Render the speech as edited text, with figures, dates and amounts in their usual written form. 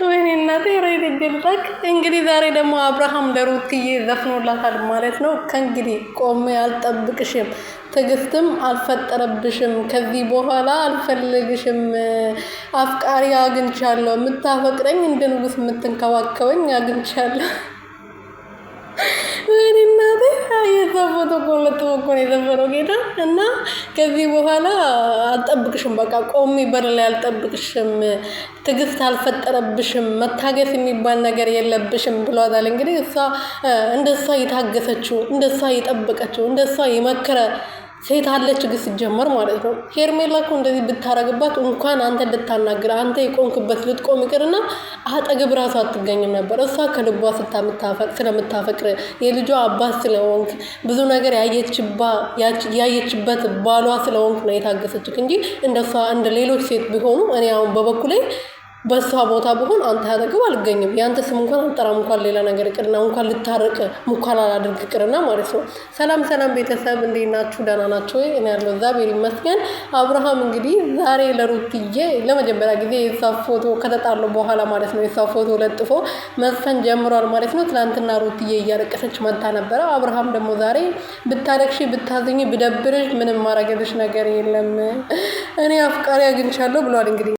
ወይኔ እናቴ ሬት ይገልጣክ። እንግዲህ ዛሬ ደግሞ አብርሃም ለሩትዬ ዘፍኖላታል ማለት ነው። ከእንግዲህ ቆሜ አልጠብቅሽም፣ ትዕግስትም አልፈጠረብሽም፣ ከዚህ በኋላ አልፈልግሽም፣ አፍቃሪ አግኝቻለሁ፣ የምታፈቅረኝ እንደ ንጉስ የምትንከባከበኝ አግኝቻለሁ። ወይኔ እናቴ የሰው ፎቶ እኮ ለጥፎ እኮ ነው የዘፈነው ጌታ። እና ከዚህ በኋላ አልጠብቅሽም፣ በቃ ቆሜ በር ላይ አልጠብቅሽም፣ ትዕግስት አልፈጠረብሽም፣ መታገስ የሚባል ነገር የለብሽም ብሏታል። እንግዲህ እሷ እንደሷ የታገሰችው፣ እንደሷ የጠበቀችው፣ እንደሷ የመከረ ሴት አለች ግን ሲጀመር ማለት ነው። ሄርሜላ እኮ እንደዚህ ብታረግባት እንኳን አንተ ልታናግር አንተ የቆምክበት ልትቆም ይቅርና አጠገብ ራሱ አትገኝም ነበር። እሷ ከልቧ ስለምታፈቅር የልጇ አባት ስለሆንክ ብዙ ነገር ያየችበት ባሏ ስለሆንክ ነው የታገሰችክ እንጂ እንደሷ እንደ ሌሎች ሴት ቢሆኑ እኔ አሁን በበኩሌ በሷ ቦታ ብሆን አንተ አጠገብ አልገኝም። ያንተ ስም እንኳን አልጠራም፣ እንኳን ሌላ ነገር ቅርና እንኳን ልታረቅ ሙከራ አላደርግ ቅርና ማለት ነው። ሰላም ሰላም ቤተሰብ እንዴት ናችሁ? ደህና ናችሁ ወይ? እኔ ያለው እግዚአብሔር ይመስገን። አብርሃም እንግዲህ ዛሬ ለሩትዬ ለመጀመሪያ ጊዜ የሷ ፎቶ ከተጣሉ በኋላ ማለት ነው የሷ ፎቶ ለጥፎ መዝፈን ጀምሯል ማለት ነው። ትናንትና ሩትዬ እያለቀሰች መጣ ነበረ። አብርሃም ደግሞ ዛሬ ብታለቅሺ ብታዝኝ ብደብርሽ ምንም ማረገልሽ ነገር የለም፣ እኔ አፍቃሪ አግኝቻለሁ ብሏል እንግዲህ